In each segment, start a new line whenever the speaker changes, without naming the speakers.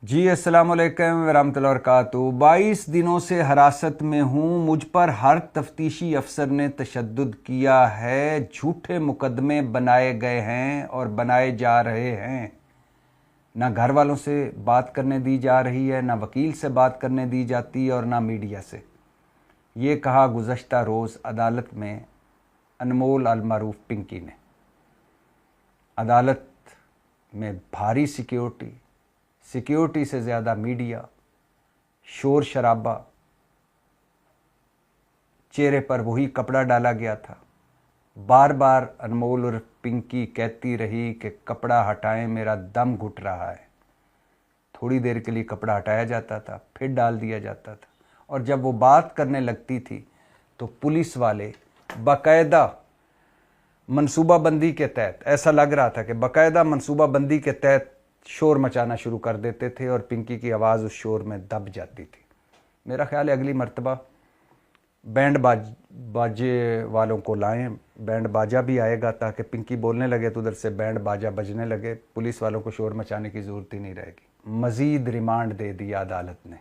जी अस्सलाम वालेकुम वरहमतुल्लाहि वबरकातुहू। 22 दिनों से हिरासत में हूँ। मुझ पर हर तफ्तीशी अफसर ने तशद्दुद किया है। झूठे मुकदमे बनाए गए हैं और बनाए जा रहे हैं। ना घर वालों से बात करने दी जा रही है, ना वकील से बात करने दी जाती है और ना मीडिया से। ये कहा गुज़श्ता रोज़ अदालत में अनमोल अल मारूफ पिंकी ने। अदालत में भारी सिक्योरिटी से ज़्यादा मीडिया, शोर शराबा, चेहरे पर वही कपड़ा डाला गया था। बार बार अनमोल और पिंकी कहती रही कि कपड़ा हटाएं, मेरा दम घुट रहा है। थोड़ी देर के लिए कपड़ा हटाया जाता था, फिर डाल दिया जाता था। और जब वो बात करने लगती थी तो पुलिस वाले बाकायदा मनसूबाबंदी के तहत, ऐसा लग रहा था कि बाकायदा मनसूबाबंदी के तहत शोर मचाना शुरू कर देते थे और पिंकी की आवाज़ उस शोर में दब जाती थी। मेरा ख्याल है अगली मर्तबा बैंड बाजे वालों को लाएं, बैंड बाजा भी आएगा ताकि पिंकी बोलने लगे तो उधर से बैंड बाजा बजने लगे। पुलिस वालों को शोर मचाने की ज़रूरत ही नहीं रहेगी। मज़ीद रिमांड दे दिया अदालत ने,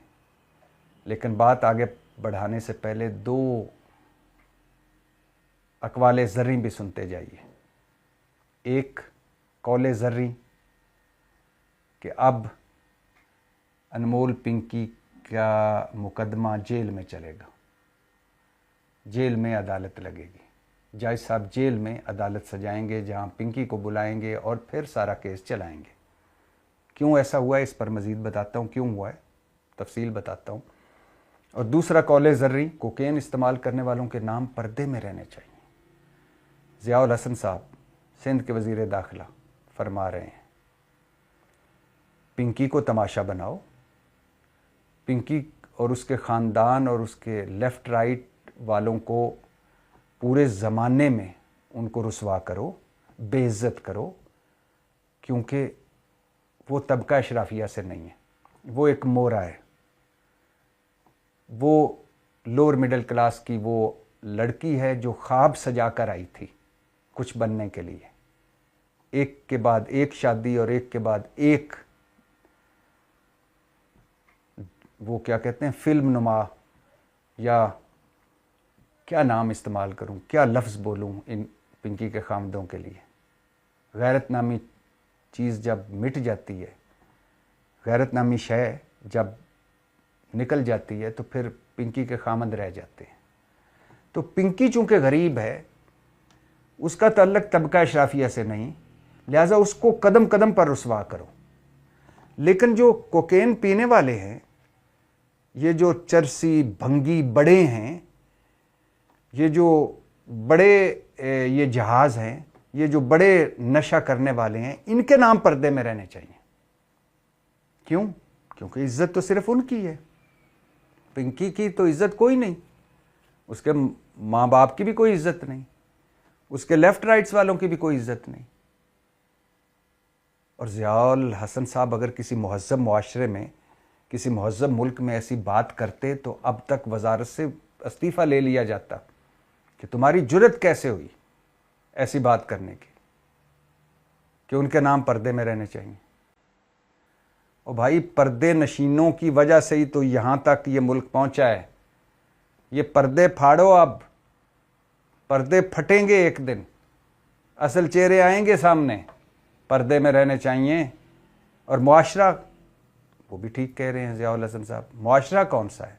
लेकिन बात आगे बढ़ाने से पहले दो अक़वाले ज़र्री भी सुनते जाइए। एक कौले ज़र्री कि अब अनमोल पिंकी का मुकदमा जेल में चलेगा, जेल में अदालत लगेगी। जज साहब जेल में अदालत सजाएंगे जहां पिंकी को बुलाएंगे और फिर सारा केस चलाएंगे। क्यों ऐसा हुआ है इस पर मज़ीद बताता हूँ, क्यों हुआ है तफसील बताता हूँ। और दूसरा कौले ज़र्री, कोकेन इस्तेमाल करने वालों के नाम पर्दे में रहने चाहिए। ज़ियाउल हसन साहब सिंध के वज़ीर दाखिला फरमा रहे हैं, पिंकी को तमाशा बनाओ, पिंकी और उसके ख़ानदान और उसके लेफ़्ट राइट वालों को पूरे ज़माने में उनको रुसवा करो, बेइज्जत करो, क्योंकि वो तबका अशराफिया से नहीं है, वो एक मोरा है। वो लोअर मिडिल क्लास की वो लड़की है जो ख्वाब सजा कर आई थी कुछ बनने के लिए। एक के बाद एक शादी और एक के बाद एक, वो क्या कहते हैं, फिल्म नुमा, या क्या नाम इस्तेमाल करूं, क्या लफ्ज़ बोलूं इन पिंकी के खामदों के लिए। गैरत नामी चीज़ जब मिट जाती है, गैरत नामी शय जब निकल जाती है तो फिर पिंकी के खामद रह जाते हैं। तो पिंकी चूँकि गरीब है, उसका तल्लक तबका अशराफिया से नहीं, लिहाजा उसको कदम कदम पर रुसवा करो। लेकिन जो कोकेन पीने वाले हैं, ये जो चरसी भंगी बड़े हैं, ये जो बड़े ये जहाज़ हैं, ये जो बड़े नशा करने वाले हैं, इनके नाम पर्दे में रहने चाहिए। क्यों? क्योंकि इज्जत तो सिर्फ उनकी है। पिंकी की तो इज्जत कोई नहीं, उसके माँ बाप की भी कोई इज्जत नहीं, उसके लेफ्ट राइट्स वालों की भी कोई इज्जत नहीं। और ज़ियाउल हसन साहब अगर किसी महज़्ज़ब मुआशरे में, किसी महज़्ज़ब मुल्क में ऐसी बात करते तो अब तक वजारत से इस्तीफ़ा ले लिया जाता कि तुम्हारी जुर्रत कैसे हुई ऐसी बात करने की, कि उनके नाम पर्दे में रहने चाहिए। और भाई, पर्दे नशीनों की वजह से ही तो यहाँ तक ये मुल्क पहुँचा है। ये पर्दे फाड़ो, अब पर्दे फटेंगे एक दिन, असल चेहरे आएंगे सामने। पर्दे में रहने चाहिए। और मुआशरा, वो भी ठीक कह रहे हैं ज़ियाउल हसन साहब, मुआशरा कौन सा है?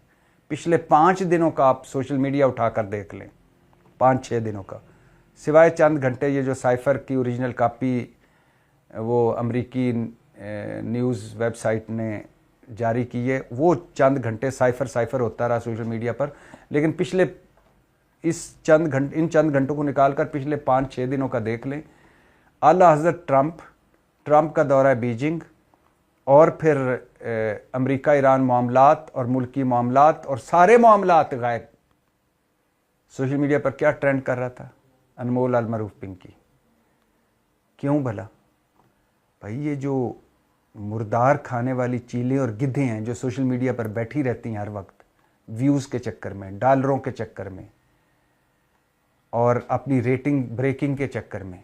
पिछले 5 दिनों का आप सोशल मीडिया उठाकर देख लें, 5-6 दिनों का, सिवाय चंद घंटे ये जो साइफ़र की ओरिजिनल कापी वो अमरीकी न्यूज़ वेबसाइट ने जारी की है, वो चंद घंटे साइफ़र होता रहा सोशल मीडिया पर। लेकिन पिछले इन चंद घंटों को निकालकर पिछले 5-6 दिनों का देख लें। आला हज़रत ट्रंप का दौरा बीजिंग, और फिर अमेरिका ईरान मामलात और मुल्की मामलात और सारे मामलात गायब। सोशल मीडिया पर क्या ट्रेंड कर रहा था? अनमोल अल मारूफ पिंकी। क्यों भला? भाई, ये जो मुर्दार खाने वाली चीलें और गिद्धें हैं जो सोशल मीडिया पर बैठी रहती हैं हर वक्त, व्यूज़ के चक्कर में, डॉलरों के चक्कर में और अपनी रेटिंग ब्रेकिंग के चक्कर में,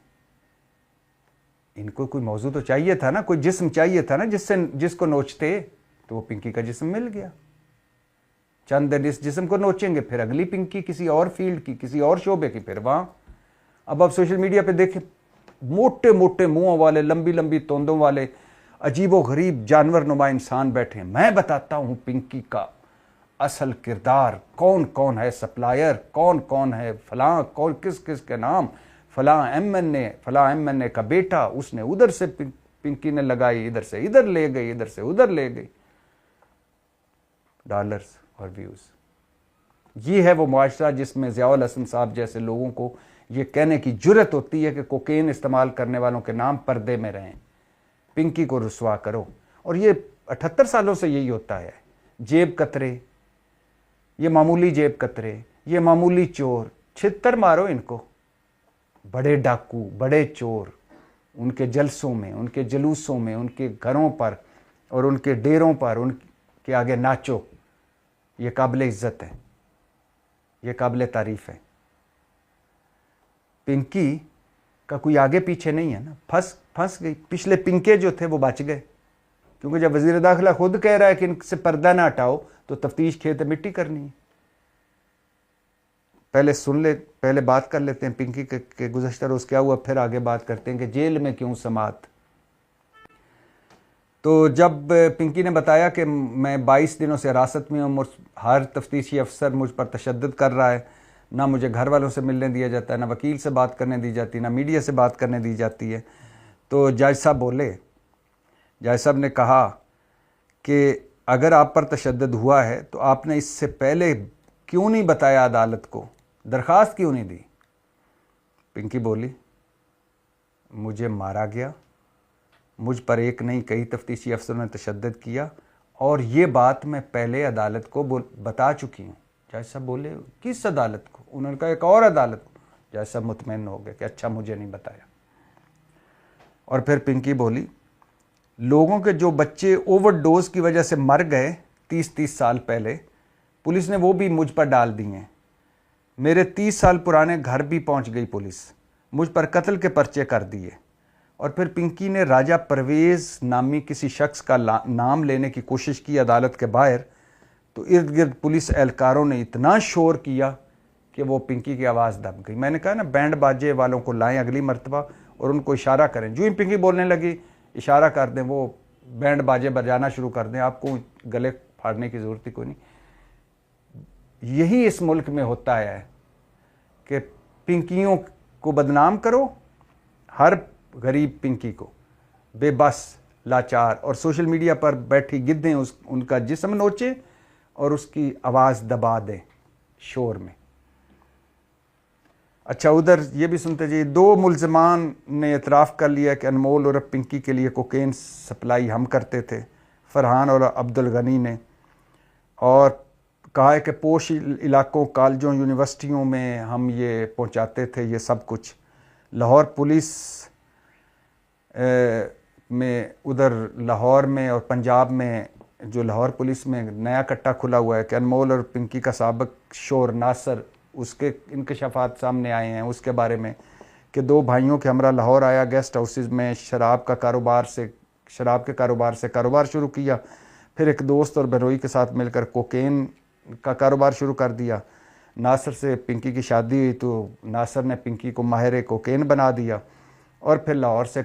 इनको कोई मौजू तो चाहिए था ना, कोई जिस्म चाहिए था ना जिसको नोचते, तो वो पिंकी का जिस्म मिल गया। चंद दिन इस जिस्म को नोचेंगे, फिर अगली पिंकी किसी और फील्ड की, किसी और शोबे की, फिर वहां। अब आप सोशल मीडिया पे देखें, मोटे मोटे मुंहों वाले, लंबी लंबी तोंदों वाले, अजीबो गरीब जानवर नुमा इंसान बैठे हैं। मैं बताता हूं पिंकी का असल किरदार, कौन कौन है सप्लायर, कौन कौन है फलां, कौन किस किस के नाम, फलां एमएनए का बेटा, उसने उधर से पिंकी ने लगाई, इधर से इधर ले गई, इधर से उधर ले गई, डॉलर्स और व्यूज। ये है वो मुआशरा जिसमें ज़ियाउल हसन साहब जैसे लोगों को ये कहने की जुर्रत होती है कि कोकेन इस्तेमाल करने वालों के नाम पर्दे में रहें, पिंकी को रुसवा करो। और ये 78 सालों से यही होता है। जेब कतरे, ये मामूली जेब कतरे, ये मामूली चोर, छित्तर मारो इनको। बड़े डाकू, बड़े चोर, उनके जलसों में, उनके जलूसों में, उनके घरों पर और उनके डेरों पर उनके आगे नाचो। ये काबिल इज्जत है, ये काबिल तारीफ है। पिंकी का कोई आगे पीछे नहीं है ना, फंस गई। पिछले पिंके जो थे वो बच गए, क्योंकि जब वजीर दाखिला खुद कह रहा है कि इनसे पर्दा ना हटाओ तो तफ्तीश खेत मिट्टी करनी है। पहले बात कर लेते हैं पिंकी के गुज़श्ता रोज़ क्या हुआ, फिर आगे बात करते हैं कि जेल में क्यों समात। तो जब पिंकी ने बताया कि मैं 22 दिनों से हिरासत में हूँ, हर तफ्तीशी अफसर मुझ पर तशद्दुद कर रहा है, ना मुझे घर वालों से मिलने दिया जाता है, ना वकील से बात करने दी जाती, ना मीडिया से बात करने दी जाती है, तो जज साहब ने कहा कि अगर आप पर तशद्दुद हुआ है तो आपने इससे पहले क्यों नहीं बताया अदालत को, दरख्वास्त क्यों नहीं दी। पिंकी बोली, मुझे मारा गया, मुझ पर एक नहीं कई तफ्तीशी अफसरों ने तशद्दुद किया, और ये बात मैं पहले अदालत को बता चुकी हूँ। जज साहब बोले, किस अदालत को? उन्होंने कहा एक और अदालत को। जज साहब मुतमईन हो गए कि अच्छा मुझे नहीं बताया। और फिर पिंकी बोली, लोगों के जो बच्चे ओवरडोज की वजह से मर गए 30 साल पहले, पुलिस ने वो भी मुझ पर डाल दिए हैं। मेरे 30 साल पुराने घर भी पहुंच गई पुलिस, मुझ पर कत्ल के पर्चे कर दिए। और फिर पिंकी ने राजा परवेज़ नामी किसी शख्स का नाम लेने की कोशिश की अदालत के बाहर, तो इर्द गिर्द पुलिस एहलकारों ने इतना शोर किया कि वो पिंकी की आवाज़ दब गई। मैंने कहा ना, बैंड बाजे वालों को लाएं अगली मरतबा और उनको इशारा करें। जो ही पिंकी बोलने लगी, इशारा कर दें, वो बैंड बाजे बजाना शुरू कर दें, आपको गले फाड़ने की ज़रूरत ही कोई नहीं। यही इस मुल्क में होता है कि पिंकियों को बदनाम करो, हर गरीब पिंकी को, बेबस, लाचार, और सोशल मीडिया पर बैठी गिद्दें उनका जिस्म नोचे और उसकी आवाज़ दबा दें शोर में। अच्छा, उधर ये भी सुनते जी, 2 मुल्ज़िमान ने इतराफ़ कर लिया कि अनमोल और पिंकी के लिए कोकेन सप्लाई हम करते थे, फरहान और अब्दुल गनी ने, और कहा है कि पोश इलाकों, कॉलेजों, यूनिवर्सिटियों में हम ये पहुंचाते थे ये सब कुछ। लाहौर पुलिस में, उधर लाहौर में और पंजाब में, जो लाहौर पुलिस में नया कट्टा खुला हुआ है कि अनमोल और पिंकी का साबिक शोर नासर, उसके इंकशाफात सामने आए हैं उसके बारे में कि 2 भाइयों के हमरा लाहौर आया, गेस्ट हाउसेज में शराब के कारोबार से कारोबार शुरू किया, फिर एक दोस्त और बहनोई के साथ मिलकर कोकेन का कारोबार शुरू कर दिया। नासर से पिंकी की शादी हुई तो नासर ने पिंकी को माहिर कोकेन बना दिया, और फिर लाहौर से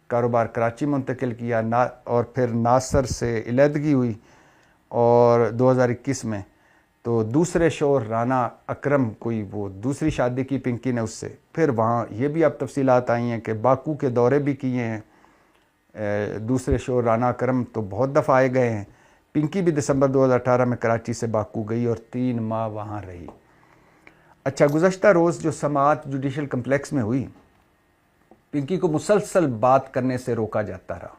कारोबार कराची मुंतकिल किया, और फिर नासर से इलेदगी हुई, और 2021 में तो दूसरे शोर राना अकरम, कोई वो दूसरी शादी की पिंकी ने उससे। फिर वहाँ ये भी अब तफसीलात आई हैं कि बाकू के दौरे भी किए हैं दूसरे शोर राना अकरम, तो बहुत दफ़ा आए गए हैं। पिंकी भी दिसंबर 2018 में कराची से बाकू गई और 3 माह वहाँ रही। अच्छा, गुज़श्ता रोज़ जो समाअत जुडिशल कम्प्लेक्स में हुई, पिंकी को मुसलसल बात करने से रोका जाता रहा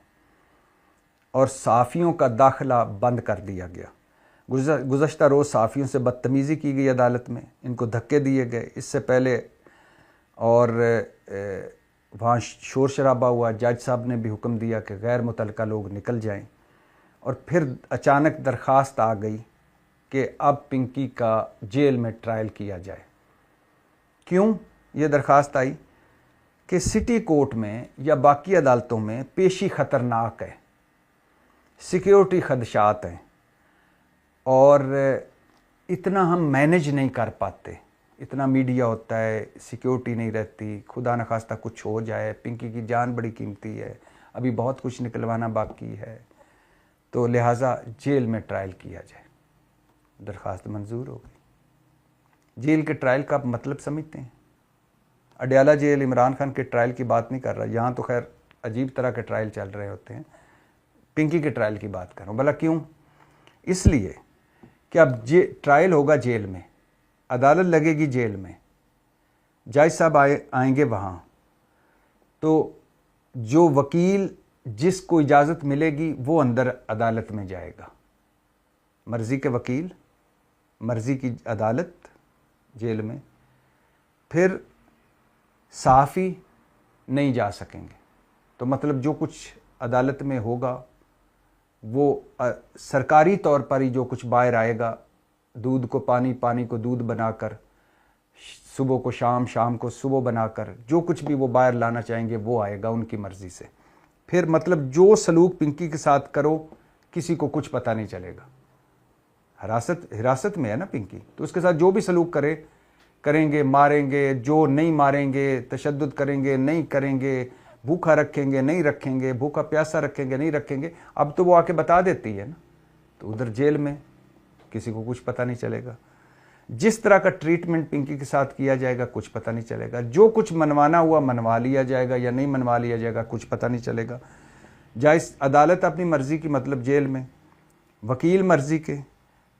और सहाफ़ियों का दाखिला बंद कर दिया गया। गुज़श्ता रोज़ सहाफ़ियों से बदतमीज़ी की गई अदालत में, इनको धक्के दिए गए इससे पहले, और वहाँ शोर शराबा हुआ। जज साहब ने भी हुक्म दिया कि गैर मुतल्लका लोग निकल जाएं, और फिर अचानक दरख्वास्त आ गई कि अब पिंकी का जेल में ट्रायल किया जाए। क्यों ये दरख्वास्त आई कि सिटी कोर्ट में या बाकी अदालतों में पेशी ख़तरनाक है, सिक्योरिटी खदशात हैं और इतना हम मैनेज नहीं कर पाते। इतना मीडिया होता है, सिक्योरिटी नहीं रहती, खुदा न खास्ता कुछ हो जाए, पिंकी की जान बड़ी कीमती है, अभी बहुत कुछ निकलवाना बाकी है, तो लिहाजा जेल में ट्रायल किया जाए। दरख्वास्त मंजूर हो गई। जेल के ट्रायल का आप मतलब समझते हैं? अडयाला जेल इमरान खान के ट्रायल की बात नहीं कर रहा, यहाँ तो खैर अजीब तरह के ट्रायल चल रहे होते हैं, पिंकी के ट्रायल की बात कर रहा हूँ। भला क्यों? इसलिए कि अब ट्रायल होगा जेल में, अदालत लगेगी जेल में, जज साहब आएंगे वहाँ, तो जो वकील जिसको इजाज़त मिलेगी वो अंदर अदालत में जाएगा। मर्ज़ी के वकील, मर्ज़ी की अदालत जेल में। फिर सहाफ़ी नहीं जा सकेंगे। तो मतलब जो कुछ अदालत में होगा वो सरकारी तौर पर ही जो कुछ बाहर आएगा, दूध को पानी, पानी को दूध बनाकर, सुबह को शाम, शाम को सुबह बनाकर, जो कुछ भी वो बाहर लाना चाहेंगे वो आएगा उनकी मर्ज़ी से। फिर मतलब जो सलूक पिंकी के साथ करो किसी को कुछ पता नहीं चलेगा। हिरासत में है ना पिंकी, तो उसके साथ जो भी सलूक करेंगे, मारेंगे, जो नहीं मारेंगे, तशद्दुद करेंगे, नहीं करेंगे, भूखा रखेंगे, नहीं रखेंगे, भूखा प्यासा रखेंगे, नहीं रखेंगे, अब तो वो आके बता देती है ना। तो उधर जेल में किसी को कुछ पता नहीं चलेगा। जिस तरह का ट्रीटमेंट पिंकी के साथ किया जाएगा कुछ पता नहीं चलेगा। जो कुछ मनवाना हुआ मनवा लिया जाएगा या नहीं मनवा लिया जाएगा कुछ पता नहीं चलेगा। जायज़ अदालत अपनी मर्ज़ी की, मतलब जेल में वकील मर्ज़ी के,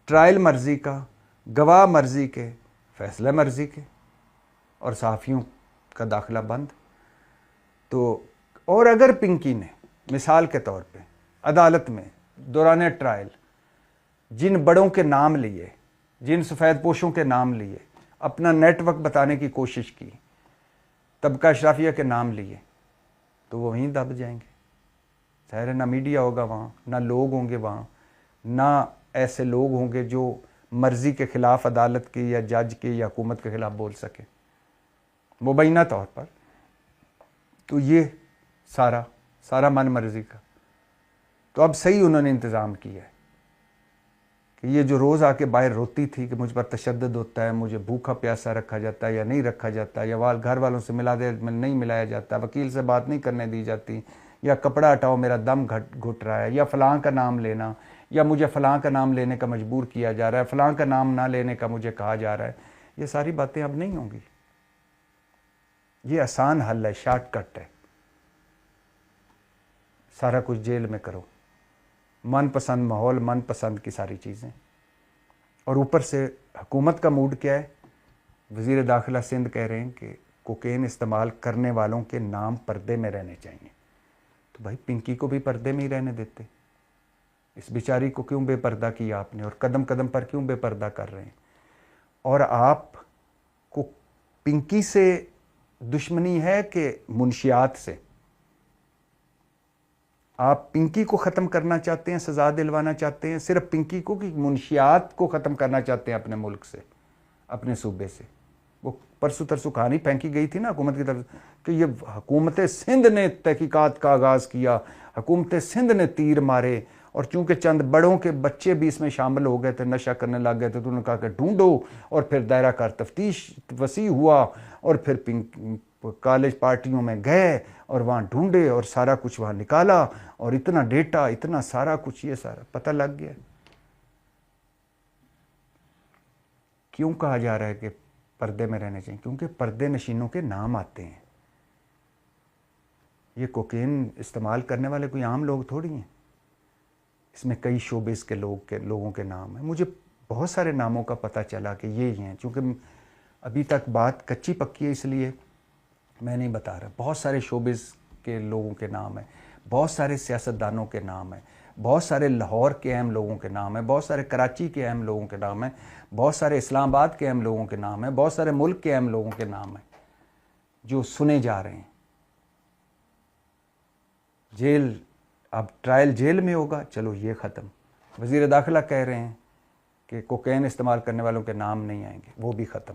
ट्रायल मर्ज़ी का, गवाह मर्ज़ी के, फैसला मर्ज़ी के, और सहाफ़ियों का दाखिला बंद। तो और अगर पिंकी ने मिसाल के तौर पे अदालत में दौरान ट्रायल जिन बड़ों के नाम लिए, जिन सफ़ेद पोशों के नाम लिए, अपना नेटवर्क बताने की कोशिश की, तबका अशराफिया के नाम लिए, तो वो वहीं दब जाएंगे। ज़ाहिर है ना मीडिया होगा वहाँ, ना लोग होंगे वहाँ, ना ऐसे लोग होंगे जो मर्ज़ी के ख़िलाफ़ अदालत के या जज के या हुकूमत के ख़िलाफ़ बोल सके मुबैना तौर पर। तो ये सारा मन मर्ज़ी का। तो अब सही उन्होंने इंतज़ाम किया है कि ये जो रोज़ आके बाहर रोती थी कि मुझ पर तशद्दुद होता है, मुझे भूखा प्यासा रखा जाता है या नहीं रखा जाता, या घर वालों से नहीं मिलाया जाता, वकील से बात नहीं करने दी जाती, या कपड़ा हटाओ मेरा दम घुट रहा है, या फ़लाँ का नाम लेना, या मुझे फ़लाँ का नाम लेने का मजबूर किया जा रहा है, फ़लाँ का नाम ना लेने का मुझे कहा जा रहा है, ये सारी बातें अब नहीं होंगी। ये आसान हल है, शॉर्टकट है। सारा कुछ जेल में करो, मनपसंद माहौल, मनपसंद की सारी चीज़ें। और ऊपर से हुकूमत का मूड क्या है? वज़ीर दाखिला सिंध कह रहे हैं कि कोकेन इस्तेमाल करने वालों के नाम पर्दे में रहने चाहिए। तो भाई पिंकी को भी पर्दे में ही रहने देते, इस बेचारी को क्यों बेपर्दा किया आपने, और कदम कदम पर क्यों बेपर्दा कर रहे हैं? और आपको पिंकी से दुश्मनी है कि मुंशियात से? आप पिंकी को ख़त्म करना चाहते हैं, सज़ा दिलवाना चाहते हैं सिर्फ पिंकी को, कि मुंशियात को ख़त्म करना चाहते हैं अपने मुल्क से, अपने सूबे से? वो परसों तरसों कहानी फेंकी गई थी ना हुकूमत की तरफ कि ये हुकूमत सिंध ने तहकीकात का आगाज़ किया, हुकूमत सिंध ने तीर मारे, और चूंकि चंद बड़ों के बच्चे भी इसमें शामिल हो गए थे, नशा करने लग गए थे, तो उन्होंने कहा कि ढूंढो, और फिर दायरा कार तफ्तीश वसी हुआ, और फिर कॉलेज पार्टियों में गए और वहाँ ढूंढे और सारा कुछ वहाँ निकाला, और इतना डेटा, इतना सारा कुछ, ये सारा पता लग गया। क्यों कहा जा रहा है कि पर्दे में रहने चाहिए? क्योंकि पर्दे नशीनों के नाम आते हैं। ये कोकेन इस्तेमाल करने वाले कोई आम लोग थोड़ी हैं, इसमें कई शोबेस के लोगों के नाम हैं। मुझे बहुत सारे नामों का पता चला कि ये ही हैं, चूँकि अभी तक बात कच्ची पक्की है इसलिए मैं नहीं बता रहा। बहुत सारे शोबिस के लोगों के नाम हैं, बहुत सारे सियासतदानों के नाम हैं, बहुत सारे लाहौर के अहम लोगों के नाम हैं, बहुत सारे कराची के अहम लोगों के नाम हैं, बहुत सारे इस्लामाबाद के अहम लोगों के नाम हैं, बहुत सारे मुल्क के अहम लोगों के नाम हैं जो सुने जा रहे हैं। जेल, अब ट्रायल जेल में होगा, चलो ये ख़त्म। वज़ीर दाखिला कह रहे हैं कि कोकेन इस्तेमाल करने वालों के नाम नहीं आएंगे, वो भी ख़त्म।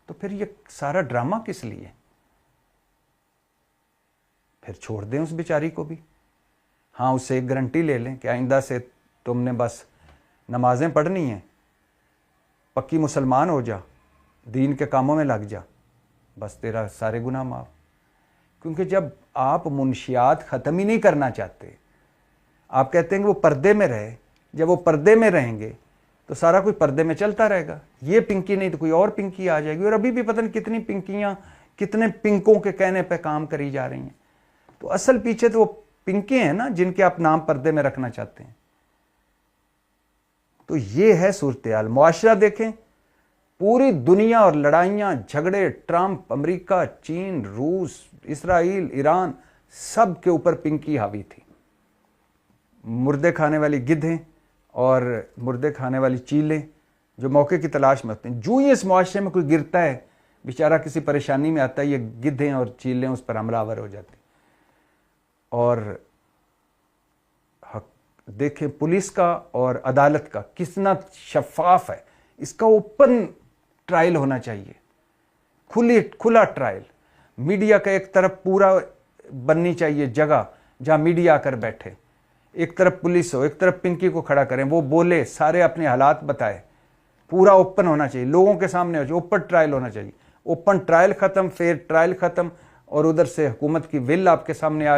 तो फिर ये सारा ड्रामा किस लिए? फिर छोड़ दें उस बेचारी को भी। हाँ, उससे एक गारंटी ले लें कि आइंदा से तुमने बस नमाजें पढ़नी हैं, पक्की मुसलमान हो जा, दीन के कामों में लग जा, बस तेरा सारे गुनाह माफ। क्योंकि जब आप मुनशियात ख़त्म ही नहीं करना चाहते, आप कहते हैं कि वो पर्दे में रहे, जब वो पर्दे में रहेंगे तो सारा कुछ पर्दे में चलता रहेगा। ये पिंकी नहीं तो कोई और पिंकी आ जाएगी, और अभी भी पता नहीं कितनी पिंकियाँ, कितने पिंकों के कहने पे काम करी जा रही हैं। तो असल पीछे तो वो पिंके हैं ना जिनके आप नाम पर्दे में रखना चाहते हैं। तो ये है सूरत हाल। मुआशरा देखें, पूरी दुनिया और लड़ाइयाँ, झगड़े, ट्रंप, अमेरिका, चीन, रूस, इसराइल, ईरान, सब के ऊपर पिंकी हावी थी। मुर्दे खाने वाली गिद्धें और मुर्दे खाने वाली चीलें जो मौके की तलाश में होते हैं, जो ही इस मुआशरे में कोई गिरता है, बेचारा किसी परेशानी में आता है, ये गिद्धें और चीलें उस पर हमलावर हो जाती। और देखें पुलिस का और अदालत का कितना शफाफ है, इसका ओपन ट्रायल होना चाहिए, खुला ट्रायल। मीडिया का एक तरफ पूरा बननी चाहिए जगह जहां मीडिया आकर बैठे, एक तरफ पुलिस हो, एक तरफ पिंकी को खड़ा करें, वो बोले, सारे अपने हालात बताए, पूरा ओपन होना चाहिए, लोगों के सामने हो, ओपन ट्रायल होना चाहिए। ओपन ट्रायल खत्म, फेयर ट्रायल खत्म, और उधर से हुकूमत की विल आपके सामने आ